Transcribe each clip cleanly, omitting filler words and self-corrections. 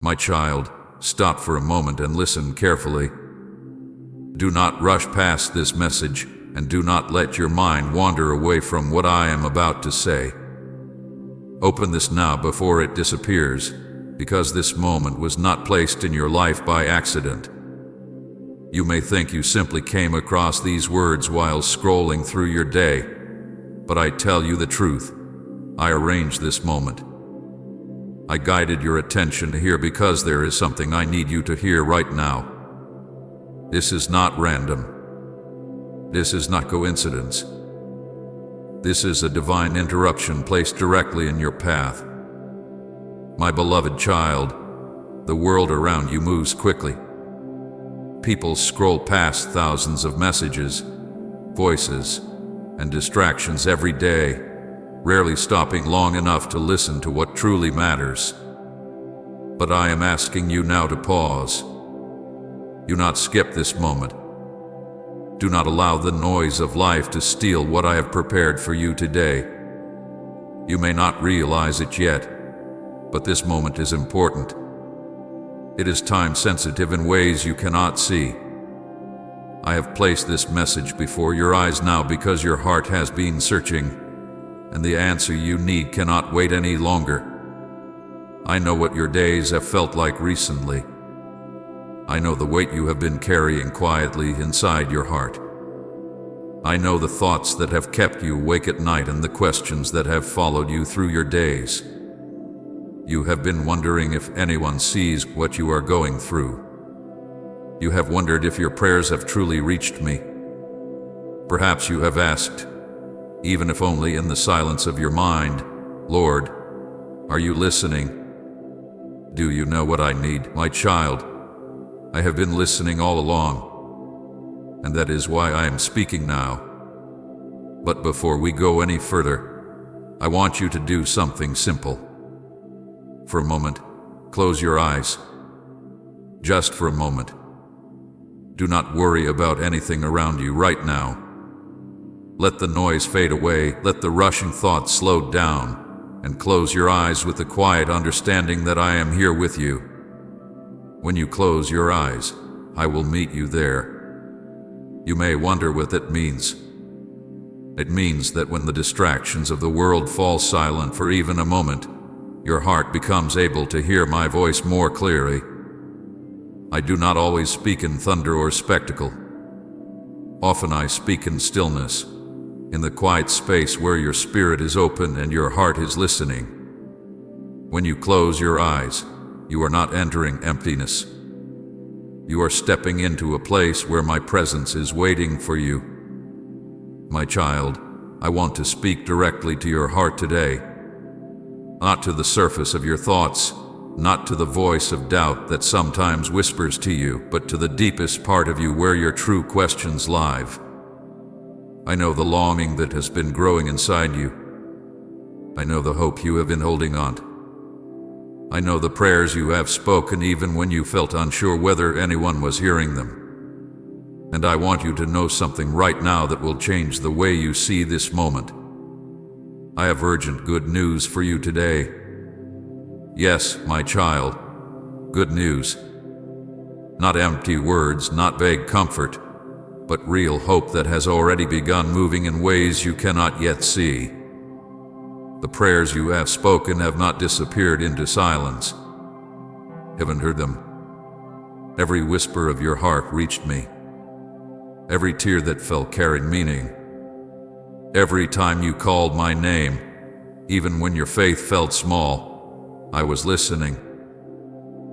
My child, stop for a moment and listen carefully. Do not rush past this message, and do not let your mind wander away from what I am about to say. Open this now before it disappears, because this moment was not placed in your life by accident. You may think you simply came across these words while scrolling through your day, but I tell you the truth. I arranged this moment. I guided your attention here because there is something I need you to hear right now. This is not random. This is not coincidence. This is a divine interruption placed directly in your path. My beloved child, the world around you moves quickly. People scroll past thousands of messages, voices, and distractions every day, rarely stopping long enough to listen to what truly matters. But I am asking you now to pause. Do not skip this moment. Do not allow the noise of life to steal what I have prepared for you today. You may not realize it yet, but this moment is important. It is time-sensitive in ways you cannot see. I have placed this message before your eyes now because your heart has been searching, and the answer you need cannot wait any longer. I know what your days have felt like recently. I know the weight you have been carrying quietly inside your heart. I know the thoughts that have kept you awake at night and the questions that have followed you through your days. You have been wondering if anyone sees what you are going through. You have wondered if your prayers have truly reached me. Perhaps you have asked, even if only in the silence of your mind, Lord, are you listening? Do you know what I need, my child? I have been listening all along, and that is why I am speaking now. But before we go any further, I want you to do something simple. For a moment, close your eyes. Just for a moment. Do not worry about anything around you right now. Let the noise fade away, let the rushing thoughts slow down, and close your eyes with the quiet understanding that I am here with you. When you close your eyes, I will meet you there. You may wonder what that means. It means that when the distractions of the world fall silent for even a moment, your heart becomes able to hear my voice more clearly. I do not always speak in thunder or spectacle. Often I speak in stillness, in the quiet space where your spirit is open and your heart is listening. When you close your eyes, you are not entering emptiness. You are stepping into a place where my presence is waiting for you. My child, I want to speak directly to your heart today. Not to the surface of your thoughts, not to the voice of doubt that sometimes whispers to you, but to the deepest part of you where your true questions live. I know the longing that has been growing inside you. I know the hope you have been holding on to. I know the prayers you have spoken even when you felt unsure whether anyone was hearing them. And I want you to know something right now that will change the way you see this moment. I have urgent good news for you today. Yes, my child, good news. Not empty words, not vague comfort, but real hope that has already begun moving in ways you cannot yet see. The prayers you have spoken have not disappeared into silence. Haven't heard them. Every whisper of your heart reached me. Every tear that fell carried meaning. Every time you called my name, even when your faith felt small, I was listening.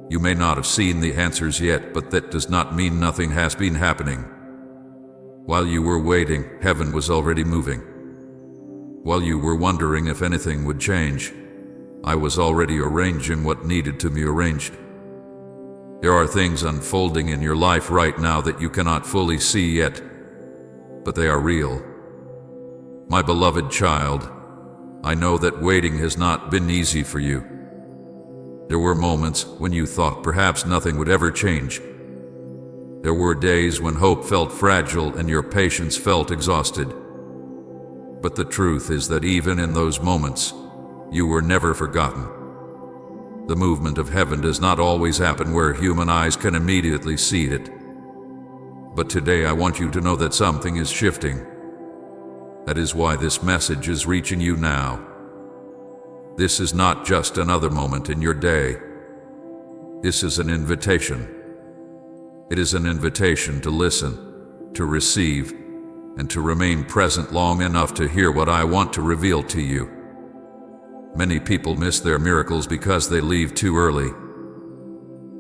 You may not have seen the answers yet, but that does not mean nothing has been happening. While you were waiting, heaven was already moving. While you were wondering if anything would change, I was already arranging what needed to be arranged. There are things unfolding in your life right now that you cannot fully see yet, but they are real. My beloved child, I know that waiting has not been easy for you. There were moments when you thought perhaps nothing would ever change. There were days when hope felt fragile and your patience felt exhausted. But the truth is that even in those moments, you were never forgotten. The movement of heaven does not always happen where human eyes can immediately see it. But today I want you to know that something is shifting. That is why this message is reaching you now. This is not just another moment in your day. This is an invitation. It is an invitation to listen, to receive, and to remain present long enough to hear what I want to reveal to you. Many people miss their miracles because they leave too early.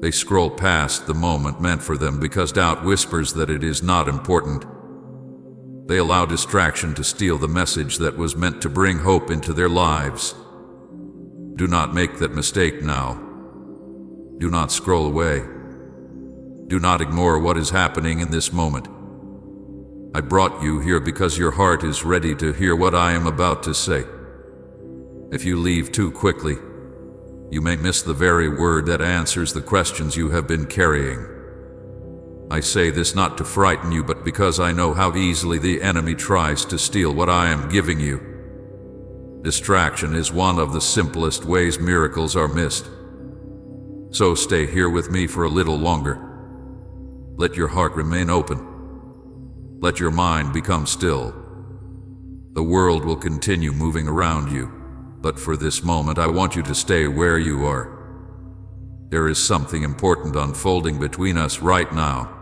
They scroll past the moment meant for them because doubt whispers that it is not important. They allow distraction to steal the message that was meant to bring hope into their lives. Do not make that mistake now. Do not scroll away. Do not ignore what is happening in this moment. I brought you here because your heart is ready to hear what I am about to say. If you leave too quickly, you may miss the very word that answers the questions you have been carrying. I say this not to frighten you, but because I know how easily the enemy tries to steal what I am giving you. Distraction is one of the simplest ways miracles are missed. So stay here with me for a little longer. Let your heart remain open. Let your mind become still. The world will continue moving around you, but for this moment I want you to stay where you are. There is something important unfolding between us right now.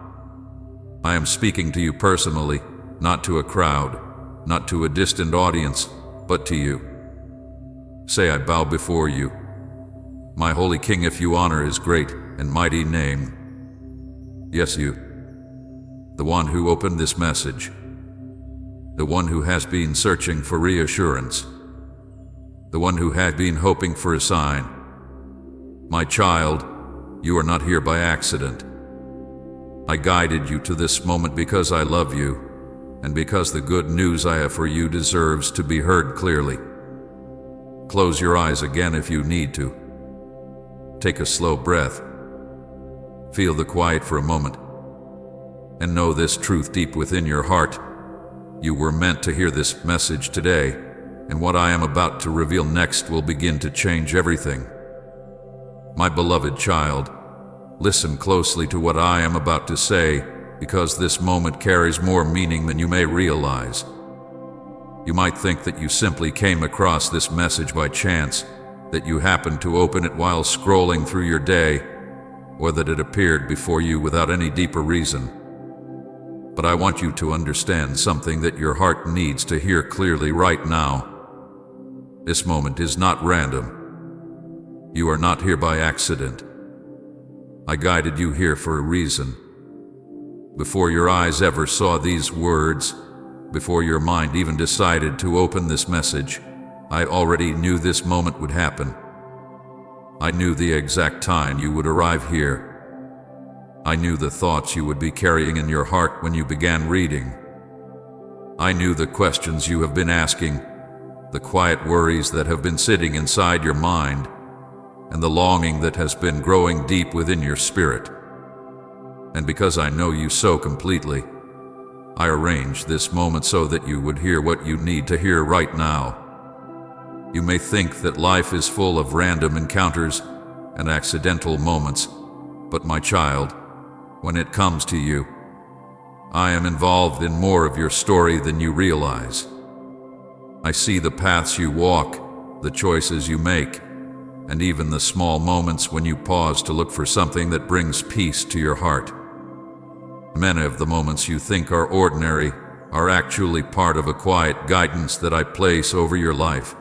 I am speaking to you personally, not to a crowd, not to a distant audience, but to you. Say, I bow before you. My holy King, if you honor his great and mighty name. Yes, you. The one who opened this message. The one who has been searching for reassurance. The one who had been hoping for a sign. My child, you are not here by accident. I guided you to this moment because I love you, and because the good news I have for you deserves to be heard clearly. Close your eyes again if you need to. Take a slow breath. Feel the quiet for a moment. And know this truth deep within your heart. You were meant to hear this message today. And what I am about to reveal next will begin to change everything. My beloved child, listen closely to what I am about to say, because this moment carries more meaning than you may realize. You might think that you simply came across this message by chance, that you happened to open it while scrolling through your day, or that it appeared before you without any deeper reason. But I want you to understand something that your heart needs to hear clearly right now. This moment is not random. You are not here by accident. I guided you here for a reason. Before your eyes ever saw these words, before your mind even decided to open this message, I already knew this moment would happen. I knew the exact time you would arrive here. I knew the thoughts you would be carrying in your heart when you began reading. I knew the questions you have been asking, the quiet worries that have been sitting inside your mind, and the longing that has been growing deep within your spirit. And because I know you so completely, I arranged this moment so that you would hear what you need to hear right now. You may think that life is full of random encounters and accidental moments, but my child, when it comes to you, I am involved in more of your story than you realize. I see the paths you walk, the choices you make, and even the small moments when you pause to look for something that brings peace to your heart. Many of the moments you think are ordinary are actually part of a quiet guidance that I place over your life.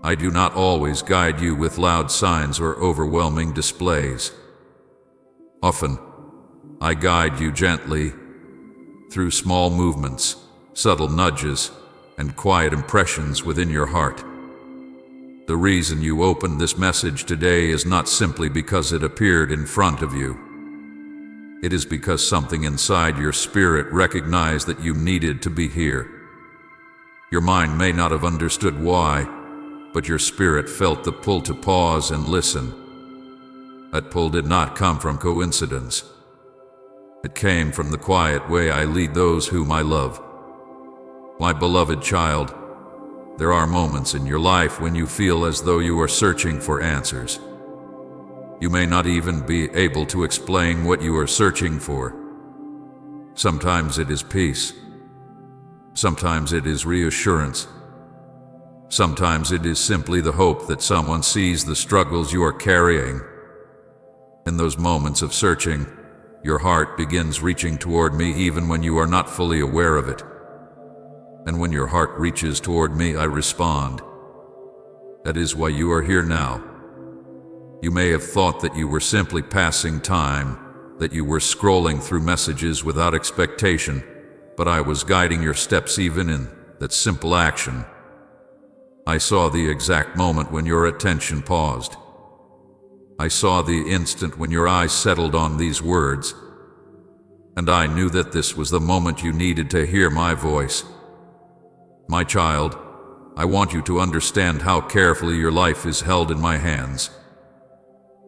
I do not always guide you with loud signs or overwhelming displays. Often, I guide you gently through small movements, subtle nudges, and quiet impressions within your heart. The reason you opened this message today is not simply because it appeared in front of you. It is because something inside your spirit recognized that you needed to be here. Your mind may not have understood why, but your spirit felt the pull to pause and listen. That pull did not come from coincidence. It came from the quiet way I lead those whom I love. My beloved child, there are moments in your life when you feel as though you are searching for answers. You may not even be able to explain what you are searching for. Sometimes it is peace. Sometimes it is reassurance. Sometimes it is simply the hope that someone sees the struggles you are carrying. In those moments of searching, your heart begins reaching toward me even when you are not fully aware of it. And when your heart reaches toward me, I respond. That is why you are here now. You may have thought that you were simply passing time, that you were scrolling through messages without expectation, but I was guiding your steps even in that simple action. I saw the exact moment when your attention paused. I saw the instant when your eyes settled on these words, and I knew that this was the moment you needed to hear my voice. My child, I want you to understand how carefully your life is held in my hands.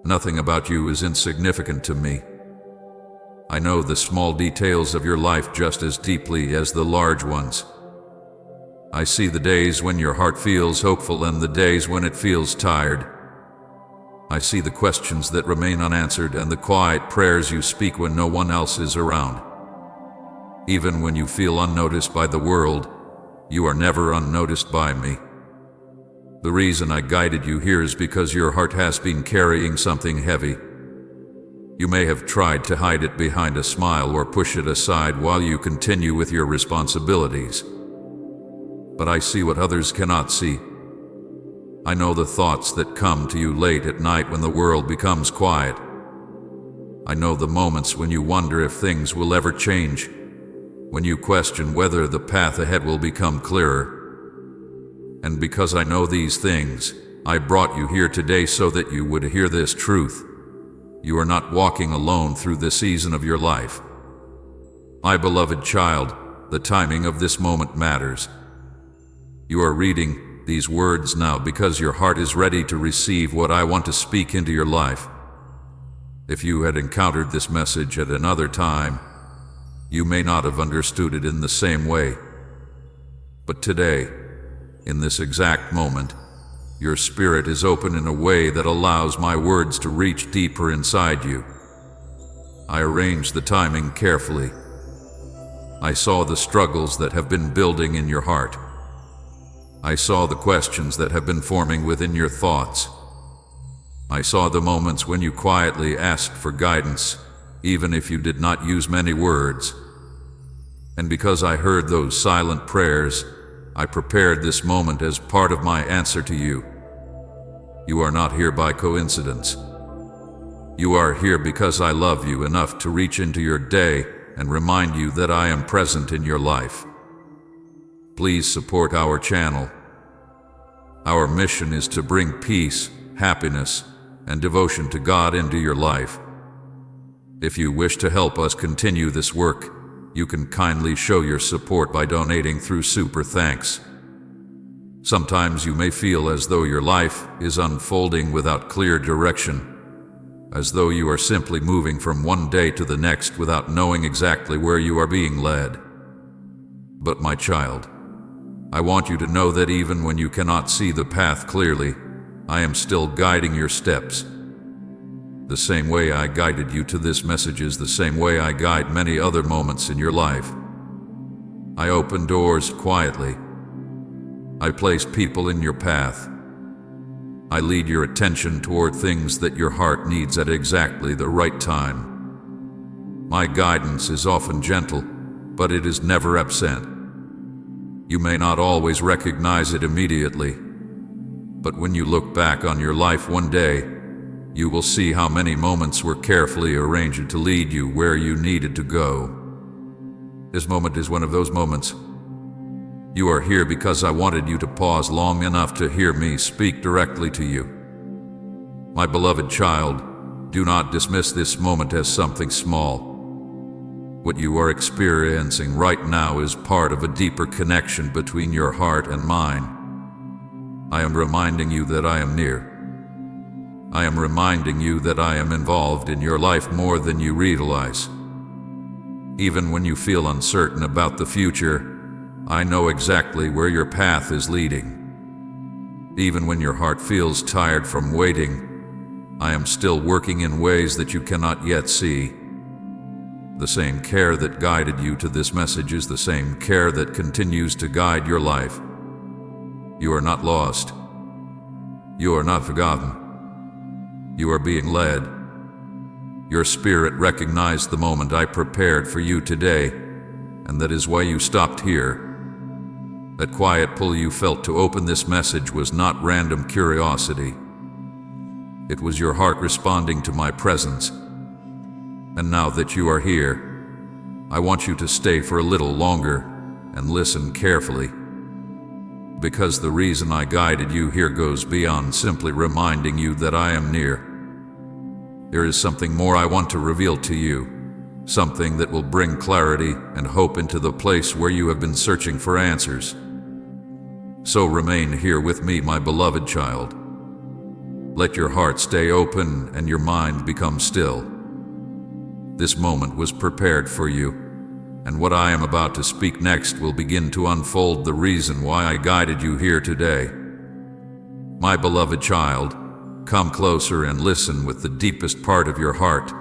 Nothing about you is insignificant to me. I know the small details of your life just as deeply as the large ones. I see the days when your heart feels hopeful and the days when it feels tired. I see the questions that remain unanswered and the quiet prayers you speak when no one else is around. Even when you feel unnoticed by the world, you are never unnoticed by me. The reason I guided you here is because your heart has been carrying something heavy. You may have tried to hide it behind a smile or push it aside while you continue with your responsibilities. But I see what others cannot see. I know the thoughts that come to you late at night when the world becomes quiet. I know the moments when you wonder if things will ever change, when you question whether the path ahead will become clearer. And because I know these things, I brought you here today so that you would hear this truth. You are not walking alone through this season of your life. My beloved child, the timing of this moment matters. You are reading these words now because your heart is ready to receive what I want to speak into your life. If you had encountered this message at another time, you may not have understood it in the same way. But today, in this exact moment, your spirit is open in a way that allows my words to reach deeper inside you. I arranged the timing carefully. I saw the struggles that have been building in your heart. I saw the questions that have been forming within your thoughts. I saw the moments when you quietly asked for guidance, even if you did not use many words. And because I heard those silent prayers, I prepared this moment as part of my answer to you. You are not here by coincidence. You are here because I love you enough to reach into your day and remind you that I am present in your life. Please support our channel. Our mission is to bring peace, happiness, and devotion to God into your life. If you wish to help us continue this work, you can kindly show your support by donating through Super Thanks. Sometimes you may feel as though your life is unfolding without clear direction, as though you are simply moving from one day to the next without knowing exactly where you are being led. But my child, I want you to know that even when you cannot see the path clearly, I am still guiding your steps. The same way I guided you to this message is the same way I guide many other moments in your life. I open doors quietly. I place people in your path. I lead your attention toward things that your heart needs at exactly the right time. My guidance is often gentle, but it is never absent. You may not always recognize it immediately, but when you look back on your life one day, you will see how many moments were carefully arranged to lead you where you needed to go. This moment is one of those moments. You are here because I wanted you to pause long enough to hear me speak directly to you. My beloved child, do not dismiss this moment as something small. What you are experiencing right now is part of a deeper connection between your heart and mine. I am reminding you that I am near. I am reminding you that I am involved in your life more than you realize. Even when you feel uncertain about the future, I know exactly where your path is leading. Even when your heart feels tired from waiting, I am still working in ways that you cannot yet see. The same care that guided you to this message is the same care that continues to guide your life. You are not lost. You are not forgotten. You are being led. Your spirit recognized the moment I prepared for you today, and that is why you stopped here. That quiet pull you felt to open this message was not random curiosity. It was your heart responding to my presence. And now that you are here, I want you to stay for a little longer and listen carefully. Because the reason I guided you here goes beyond simply reminding you that I am near. There is something more I want to reveal to you, something that will bring clarity and hope into the place where you have been searching for answers. So remain here with me, my beloved child. Let your heart stay open and your mind become still. This moment was prepared for you, and what I am about to speak next will begin to unfold the reason why I guided you here today. My beloved child, come closer and listen with the deepest part of your heart,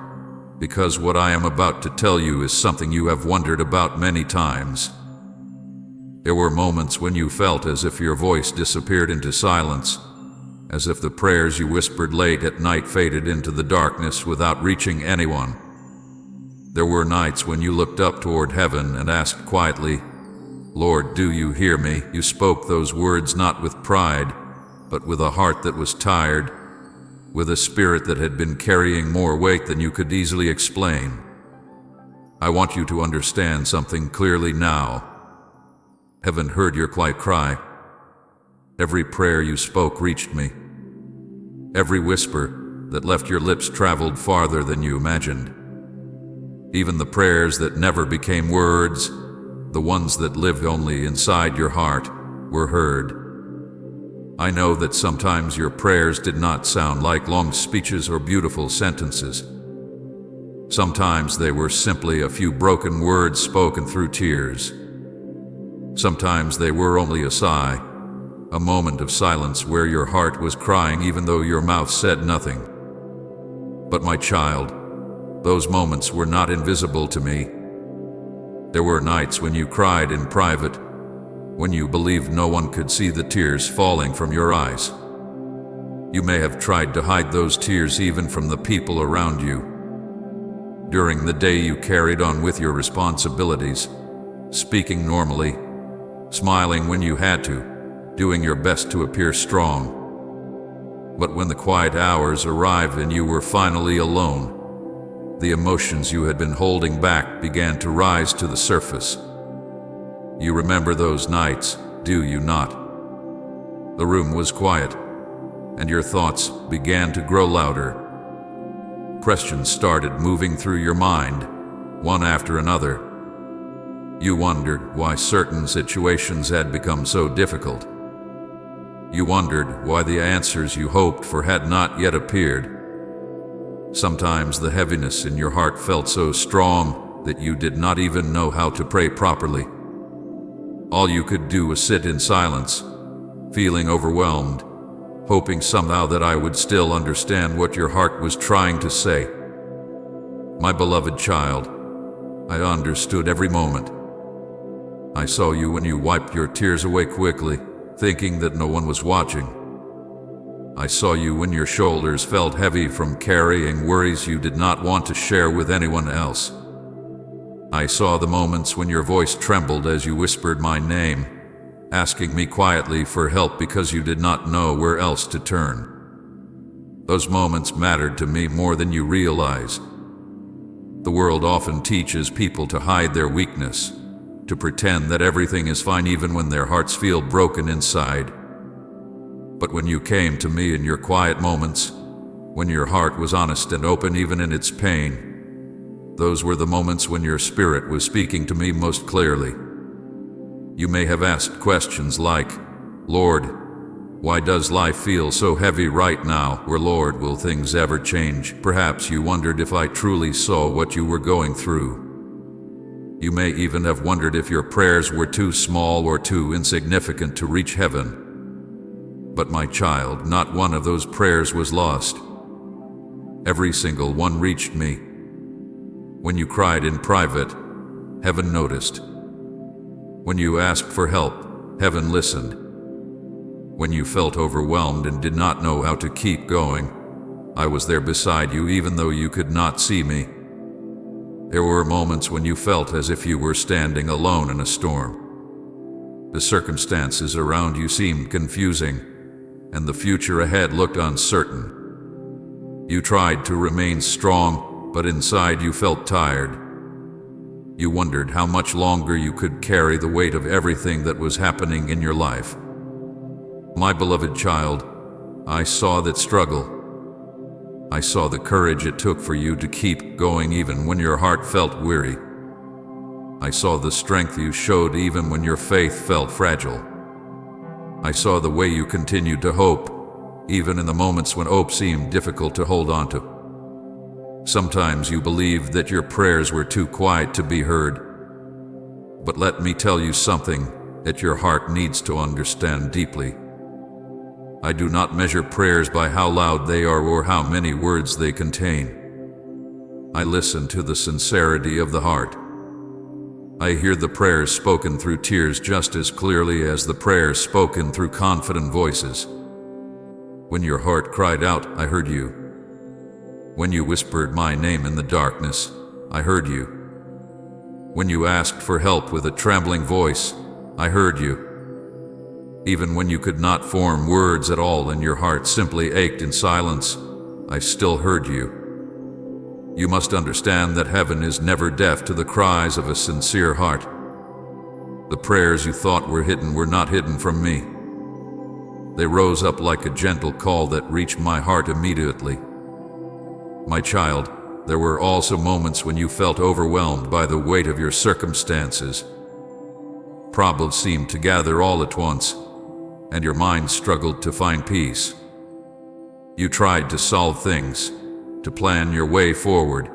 because what I am about to tell you is something you have wondered about many times. There were moments when you felt as if your voice disappeared into silence, as if the prayers you whispered late at night faded into the darkness without reaching anyone. There were nights when you looked up toward heaven and asked quietly, "Lord, do you hear me?" You spoke those words not with pride, but with a heart that was tired, with a spirit that had been carrying more weight than you could easily explain. I want you to understand something clearly now. Heaven heard your quiet cry. Every prayer you spoke reached me. Every whisper that left your lips traveled farther than you imagined. Even the prayers that never became words, the ones that lived only inside your heart, were heard. I know that sometimes your prayers did not sound like long speeches or beautiful sentences. Sometimes they were simply a few broken words spoken through tears. Sometimes they were only a sigh, a moment of silence where your heart was crying even though your mouth said nothing. But my child, those moments were not invisible to me. There were nights when you cried in private, when you believed no one could see the tears falling from your eyes. You may have tried to hide those tears even from the people around you. During the day you carried on with your responsibilities, speaking normally, smiling when you had to, doing your best to appear strong. But when the quiet hours arrived and you were finally alone, the emotions you had been holding back began to rise to the surface. You remember those nights, do you not? The room was quiet, and your thoughts began to grow louder. Questions started moving through your mind, one after another. You wondered why certain situations had become so difficult. You wondered why the answers you hoped for had not yet appeared. Sometimes the heaviness in your heart felt so strong that you did not even know how to pray properly. All you could do was sit in silence, feeling overwhelmed, hoping somehow that I would still understand what your heart was trying to say. My beloved child, I understood every moment. I saw you when you wiped your tears away quickly, thinking that no one was watching. I saw you when your shoulders felt heavy from carrying worries you did not want to share with anyone else. I saw the moments when your voice trembled as you whispered my name, asking me quietly for help because you did not know where else to turn. Those moments mattered to me more than you realize. The world often teaches people to hide their weakness, to pretend that everything is fine even when their hearts feel broken inside. But when you came to me in your quiet moments, when your heart was honest and open even in its pain, those were the moments when your spirit was speaking to me most clearly. You may have asked questions like, "Lord, why does life feel so heavy right now?" Or, "Lord, will things ever change?" Perhaps you wondered if I truly saw what you were going through. You may even have wondered if your prayers were too small or too insignificant to reach heaven. But my child, not one of those prayers was lost. Every single one reached me. When you cried in private, heaven noticed. When you asked for help, heaven listened. When you felt overwhelmed and did not know how to keep going, I was there beside you even though you could not see me. There were moments when you felt as if you were standing alone in a storm. The circumstances around you seemed confusing, and the future ahead looked uncertain. You tried to remain strong, but inside you felt tired. You wondered how much longer you could carry the weight of everything that was happening in your life. My beloved child, I saw that struggle. I saw the courage it took for you to keep going even when your heart felt weary. I saw the strength you showed even when your faith felt fragile. I saw the way you continued to hope, even in the moments when hope seemed difficult to hold on to. Sometimes you believed that your prayers were too quiet to be heard. But let me tell you something that your heart needs to understand deeply. I do not measure prayers by how loud they are or how many words they contain. I listen to the sincerity of the heart. I hear the prayers spoken through tears just as clearly as the prayers spoken through confident voices. When your heart cried out, I heard you. When you whispered my name in the darkness, I heard you. When you asked for help with a trembling voice, I heard you. Even when you could not form words at all and your heart simply ached in silence, I still heard you. You must understand that heaven is never deaf to the cries of a sincere heart. The prayers you thought were hidden were not hidden from me. They rose up like a gentle call that reached my heart immediately. My child, there were also moments when you felt overwhelmed by the weight of your circumstances. Problems seemed to gather all at once, and your mind struggled to find peace. You tried to solve things, to plan your way forward,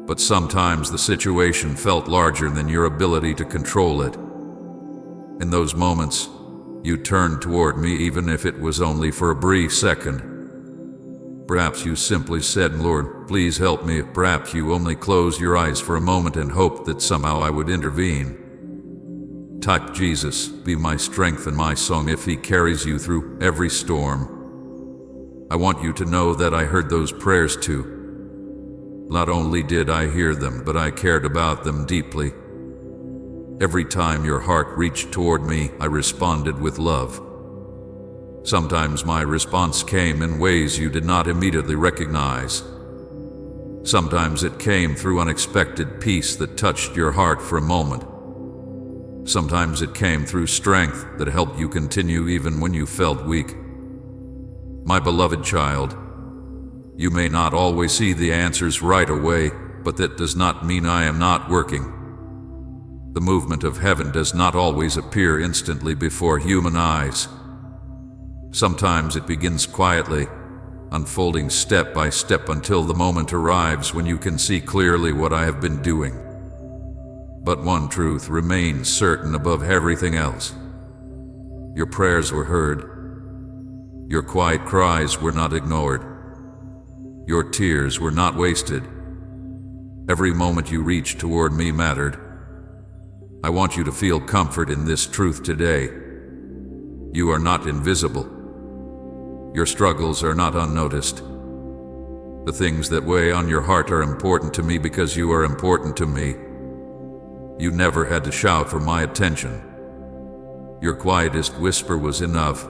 but sometimes the situation felt larger than your ability to control it. In those moments, you turned toward me even if it was only for a brief second. Perhaps you simply said, Lord, please help me. Perhaps you only closed your eyes for a moment and hoped that somehow I would intervene. Type Jesus, be my strength and my song if he carries you through every storm. I want you to know that I heard those prayers too. Not only did I hear them, but I cared about them deeply. Every time your heart reached toward me, I responded with love. Sometimes my response came in ways you did not immediately recognize. Sometimes it came through unexpected peace that touched your heart for a moment. Sometimes it came through strength that helped you continue even when you felt weak. My beloved child, you may not always see the answers right away, but that does not mean I am not working. The movement of heaven does not always appear instantly before human eyes. Sometimes it begins quietly, unfolding step by step until the moment arrives when you can see clearly what I have been doing. But one truth remains certain above everything else. Your prayers were heard. Your quiet cries were not ignored. Your tears were not wasted. Every moment you reached toward me mattered. I want you to feel comfort in this truth today. You are not invisible. Your struggles are not unnoticed. The things that weigh on your heart are important to me because you are important to me. You never had to shout for my attention. Your quietest whisper was enough.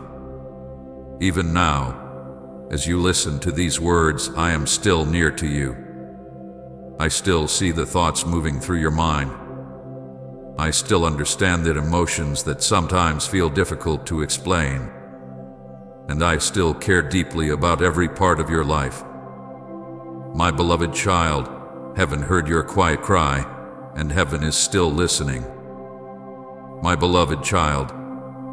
Even now, as you listen to these words, I am still near to you. I still see the thoughts moving through your mind. I still understand the emotions that sometimes feel difficult to explain. And I still care deeply about every part of your life. My beloved child, heaven heard your quiet cry, and heaven is still listening. My beloved child,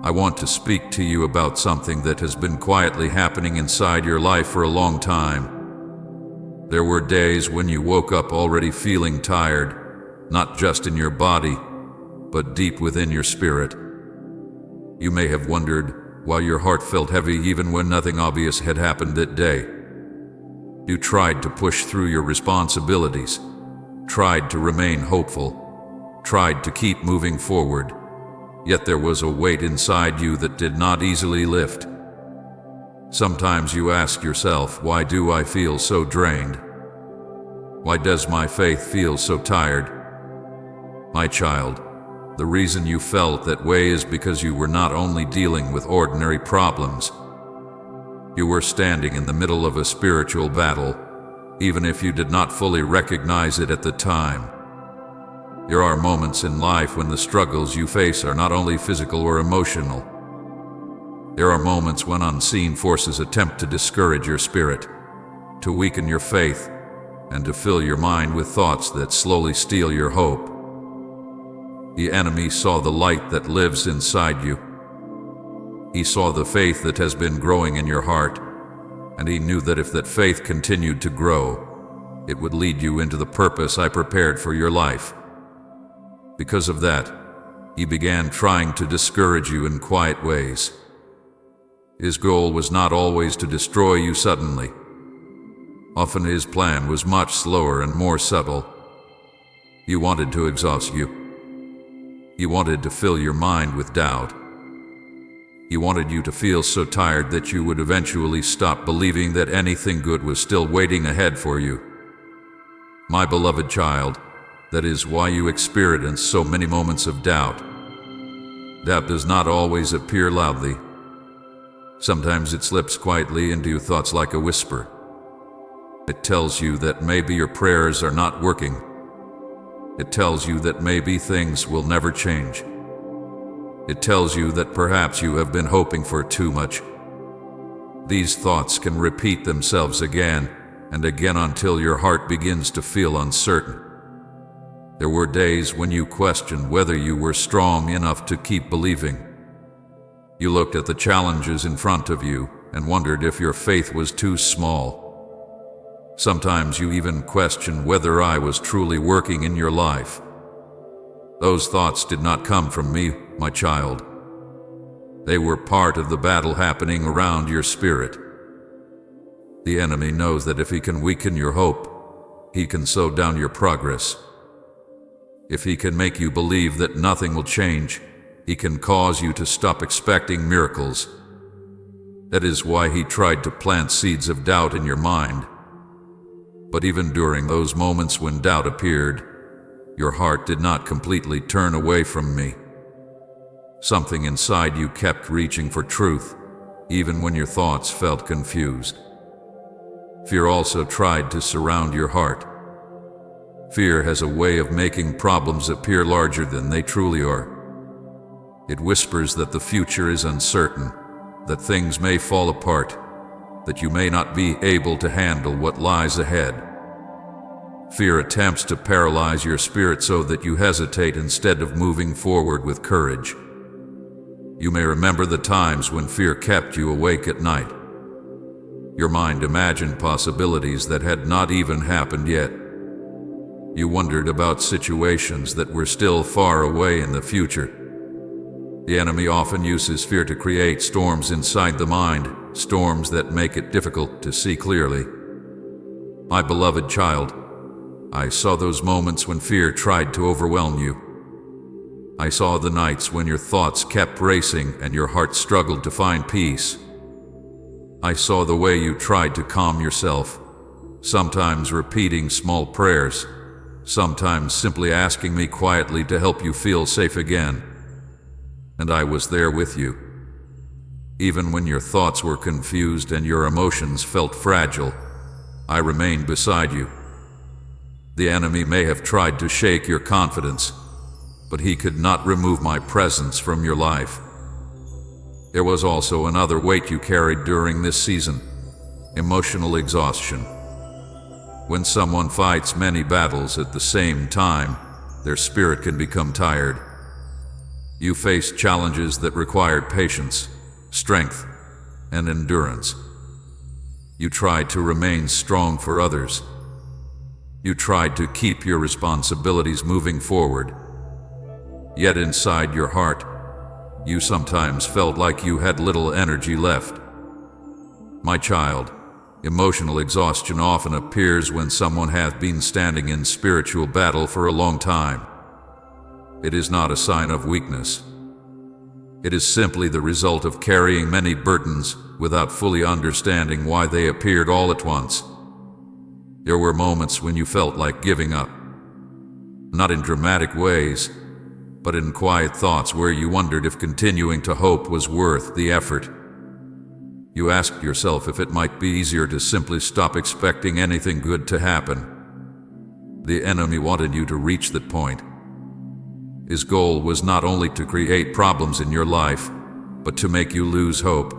I want to speak to you about something that has been quietly happening inside your life for a long time. There were days when you woke up already feeling tired, not just in your body, but deep within your spirit. You may have wondered why your heart felt heavy even when nothing obvious had happened that day. You tried to push through your responsibilities, tried to remain hopeful, tried to keep moving forward, yet there was a weight inside you that did not easily lift. Sometimes you ask yourself, why do I feel so drained? Why does my faith feel so tired? My child, the reason you felt that way is because you were not only dealing with ordinary problems, you were standing in the middle of a spiritual battle, even if you did not fully recognize it at the time. There are moments in life when the struggles you face are not only physical or emotional. There are moments when unseen forces attempt to discourage your spirit, to weaken your faith, and to fill your mind with thoughts that slowly steal your hope. The enemy saw the light that lives inside you. He saw the faith that has been growing in your heart, and he knew that if that faith continued to grow, it would lead you into the purpose I prepared for your life. Because of that, he began trying to discourage you in quiet ways. His goal was not always to destroy you suddenly. Often his plan was much slower and more subtle. He wanted to exhaust you. He wanted to fill your mind with doubt. He wanted you to feel so tired that you would eventually stop believing that anything good was still waiting ahead for you. My beloved child, that is why you experience so many moments of doubt. Doubt does not always appear loudly. Sometimes it slips quietly into your thoughts like a whisper. It tells you that maybe your prayers are not working. It tells you that maybe things will never change. It tells you that perhaps you have been hoping for too much. These thoughts can repeat themselves again and again until your heart begins to feel uncertain. There were days when you questioned whether you were strong enough to keep believing. You looked at the challenges in front of you and wondered if your faith was too small. Sometimes you even questioned whether I was truly working in your life. Those thoughts did not come from me, my child. They were part of the battle happening around your spirit. The enemy knows that if he can weaken your hope, he can slow down your progress. If he can make you believe that nothing will change, he can cause you to stop expecting miracles. That is why he tried to plant seeds of doubt in your mind. But even during those moments when doubt appeared, your heart did not completely turn away from me. Something inside you kept reaching for truth, even when your thoughts felt confused. Fear also tried to surround your heart. Fear has a way of making problems appear larger than they truly are. It whispers that the future is uncertain, that things may fall apart, that you may not be able to handle what lies ahead. Fear attempts to paralyze your spirit so that you hesitate instead of moving forward with courage. You may remember the times when fear kept you awake at night. Your mind imagined possibilities that had not even happened yet. You wondered about situations that were still far away in the future. The enemy often uses fear to create storms inside the mind, storms that make it difficult to see clearly. My beloved child, I saw those moments when fear tried to overwhelm you. I saw the nights when your thoughts kept racing and your heart struggled to find peace. I saw the way you tried to calm yourself, sometimes repeating small prayers, sometimes simply asking me quietly to help you feel safe again. And I was there with you. Even when your thoughts were confused and your emotions felt fragile, I remained beside you. The enemy may have tried to shake your confidence, but he could not remove my presence from your life. There was also another weight you carried during this season: emotional exhaustion. When someone fights many battles at the same time, their spirit can become tired. You faced challenges that required patience, strength, and endurance. You tried to remain strong for others. You tried to keep your responsibilities moving forward. Yet inside your heart, you sometimes felt like you had little energy left. My child, Emotional exhaustion often appears when someone hath been standing in spiritual battle for a long time. It is not a sign of weakness. It is simply the result of carrying many burdens without fully understanding why they appeared all at once. There were moments when you felt like giving up. Not in dramatic ways, but in quiet thoughts where you wondered if continuing to hope was worth the effort. You asked yourself if it might be easier to simply stop expecting anything good to happen. The enemy wanted you to reach that point. His goal was not only to create problems in your life, but to make you lose hope.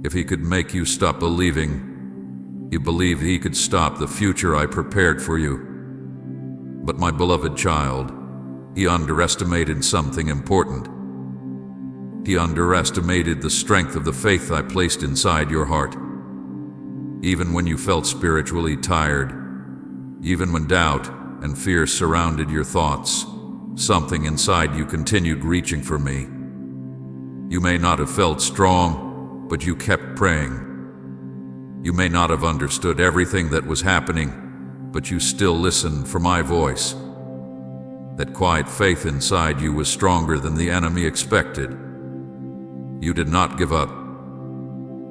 If he could make you stop believing, you believed he could stop the future I prepared for you. But my beloved child, he underestimated something important. He underestimated the strength of the faith I placed inside your heart. Even when you felt spiritually tired, even when doubt and fear surrounded your thoughts, something inside you continued reaching for me. You may not have felt strong, but you kept praying. You may not have understood everything that was happening, but you still listened for my voice. That quiet faith inside you was stronger than the enemy expected. You did not give up.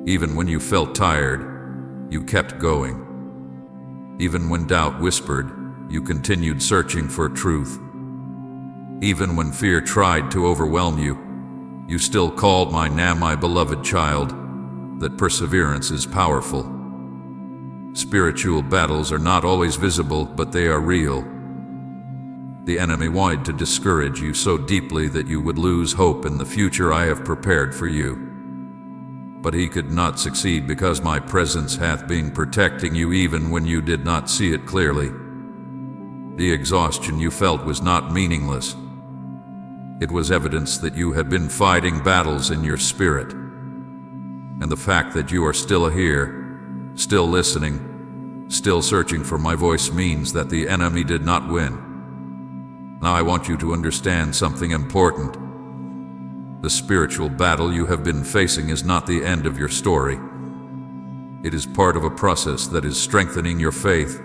Even when you felt tired, you kept going. Even when doubt whispered, you continued searching for truth. Even when fear tried to overwhelm you, you still called my name, my beloved child. That perseverance is powerful. Spiritual battles are not always visible, but they are real. The enemy wanted to discourage you so deeply that you would lose hope in the future I have prepared for you. But he could not succeed because my presence hath been protecting you even when you did not see it clearly. The exhaustion you felt was not meaningless. It was evidence that you had been fighting battles in your spirit. And the fact that you are still here, still listening, still searching for my voice means that the enemy did not win. Now I want you to understand something important. The spiritual battle you have been facing is not the end of your story. It is part of a process that is strengthening your faith.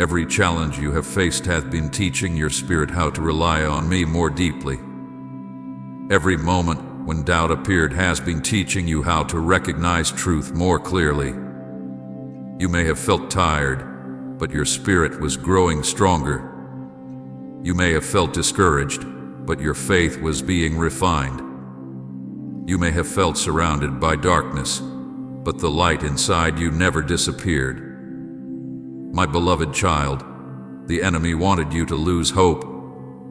Every challenge you have faced hath been teaching your spirit how to rely on me more deeply. Every moment when doubt appeared has been teaching you how to recognize truth more clearly. You may have felt tired, but your spirit was growing stronger. You may have felt discouraged, but your faith was being refined. You may have felt surrounded by darkness, but the light inside you never disappeared. My beloved child, the enemy wanted you to lose hope,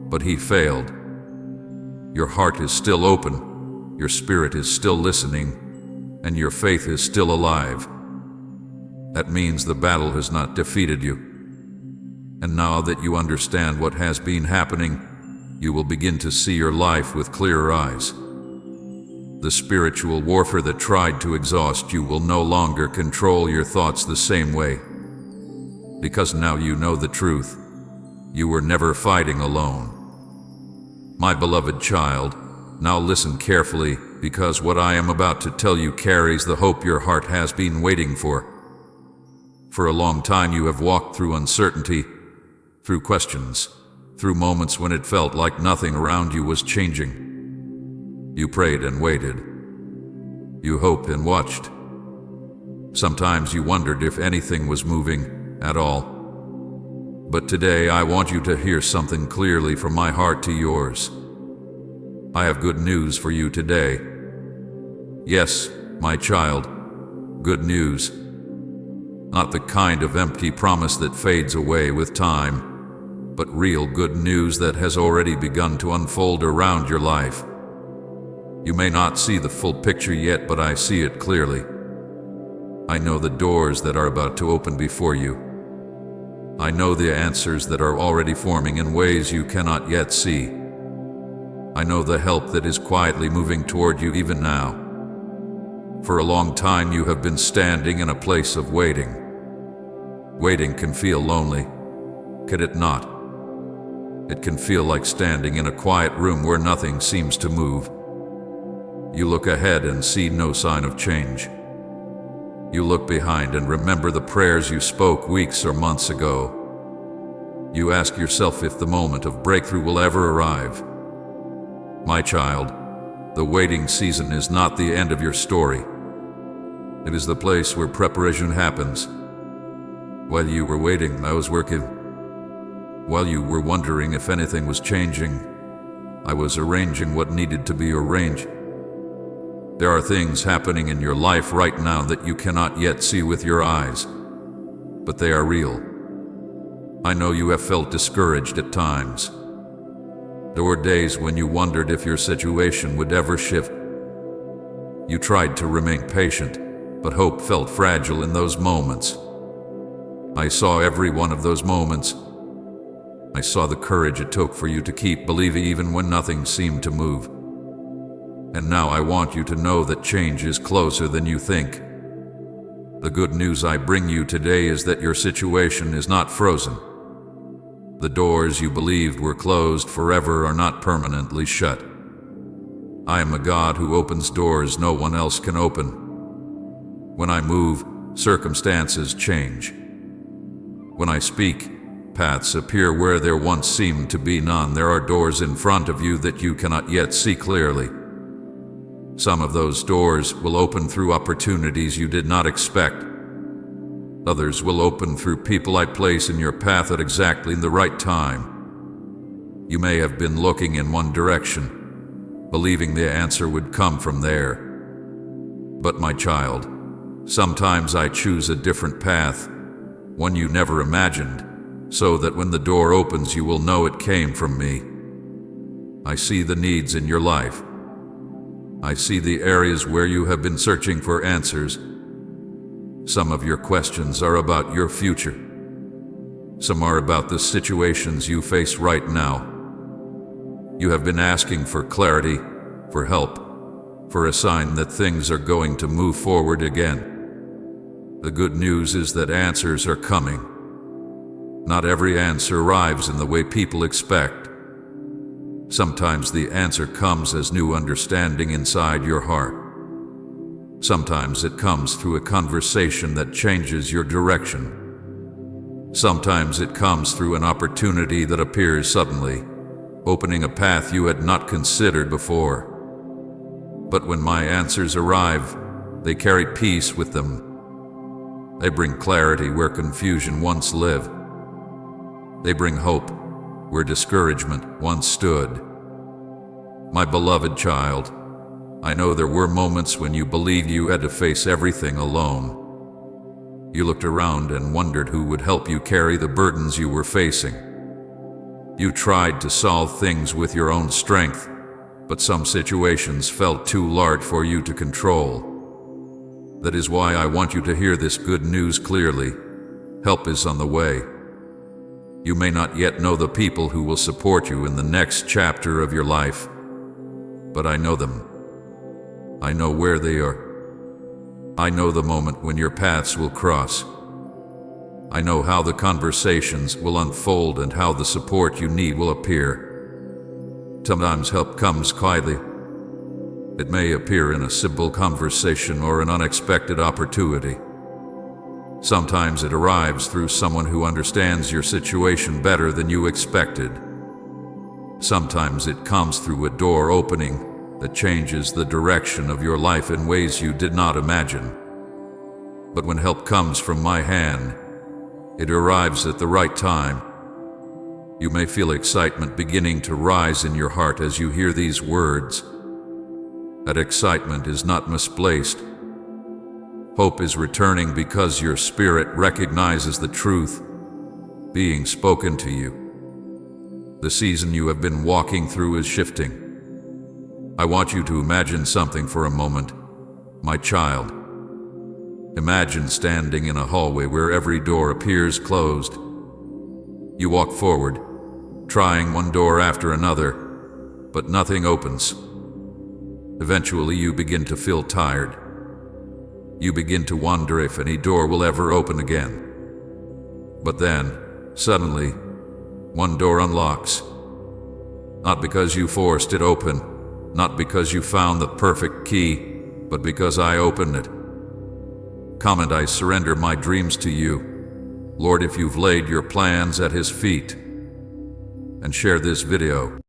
but he failed. Your heart is still open, your spirit is still listening, and your faith is still alive. That means the battle has not defeated you. And now that you understand what has been happening, you will begin to see your life with clearer eyes. The spiritual warfare that tried to exhaust you will no longer control your thoughts the same way. Because now you know the truth. You were never fighting alone. My beloved child, now listen carefully, because what I am about to tell you carries the hope your heart has been waiting for. For a long time you have walked through uncertainty, through questions, through moments when it felt like nothing around you was changing. You prayed and waited. You hoped and watched. Sometimes you wondered if anything was moving at all. But today I want you to hear something clearly from my heart to yours. I have good news for you today. Yes, my child, good news. Not the kind of empty promise that fades away with time, but real good news that has already begun to unfold around your life. You may not see the full picture yet, but I see it clearly. I know the doors that are about to open before you. I know the answers that are already forming in ways you cannot yet see. I know the help that is quietly moving toward you even now. For a long time you have been standing in a place of waiting. Waiting can feel lonely, can it not? It can feel like standing in a quiet room where nothing seems to move. You look ahead and see no sign of change. You look behind and remember the prayers you spoke weeks or months ago. You ask yourself if the moment of breakthrough will ever arrive. My child, the waiting season is not the end of your story. It is the place where preparation happens. While you were waiting, I was working. While you were wondering if anything was changing, I was arranging what needed to be arranged. There are things happening in your life right now that you cannot yet see with your eyes, but they are real. I know you have felt discouraged at times. There were days when you wondered if your situation would ever shift. You tried to remain patient, but hope felt fragile in those moments. I saw every one of those moments. I saw the courage it took for you to keep believing even when nothing seemed to move. And now I want you to know that change is closer than you think. The good news I bring you today is that your situation is not frozen. The doors you believed were closed forever are not permanently shut. I am a God who opens doors no one else can open. When I move, circumstances change. When I speak, paths appear where there once seemed to be none. There are doors in front of you that you cannot yet see clearly. Some of those doors will open through opportunities you did not expect. Others will open through people I place in your path at exactly the right time. You may have been looking in one direction, believing the answer would come from there. But my child, sometimes I choose a different path, one you never imagined, so that when the door opens you will know it came from me. I see the needs in your life. I see the areas where you have been searching for answers. Some of your questions are about your future. Some are about the situations you face right now. You have been asking for clarity, for help, for a sign that things are going to move forward again. The good news is that answers are coming. Not every answer arrives in the way people expect. Sometimes the answer comes as new understanding inside your heart. Sometimes it comes through a conversation that changes your direction. Sometimes it comes through an opportunity that appears suddenly, opening a path you had not considered before. But when my answers arrive, they carry peace with them. They bring clarity where confusion once lived. They bring hope where discouragement once stood. My beloved child, I know there were moments when you believed you had to face everything alone. You looked around and wondered who would help you carry the burdens you were facing. You tried to solve things with your own strength, but some situations felt too large for you to control. That is why I want you to hear this good news clearly. Help is on the way. You may not yet know the people who will support you in the next chapter of your life, but I know them. I know where they are. I know the moment when your paths will cross. I know how the conversations will unfold and how the support you need will appear. Sometimes help comes quietly. It may appear in a simple conversation or an unexpected opportunity. Sometimes it arrives through someone who understands your situation better than you expected. Sometimes it comes through a door opening that changes the direction of your life in ways you did not imagine. But when help comes from my hand, it arrives at the right time. You may feel excitement beginning to rise in your heart as you hear these words. That excitement is not misplaced. Hope is returning because your spirit recognizes the truth being spoken to you. The season you have been walking through is shifting. I want you to imagine something for a moment, my child. Imagine standing in a hallway where every door appears closed. You walk forward, trying one door after another, but nothing opens. Eventually you begin to feel tired. You begin to wonder if any door will ever open again. But then, suddenly, one door unlocks. Not because you forced it open, not because you found the perfect key, but because I opened it. Comment, I surrender my dreams to you. Lord, if you've laid your plans at his feet, and share this video.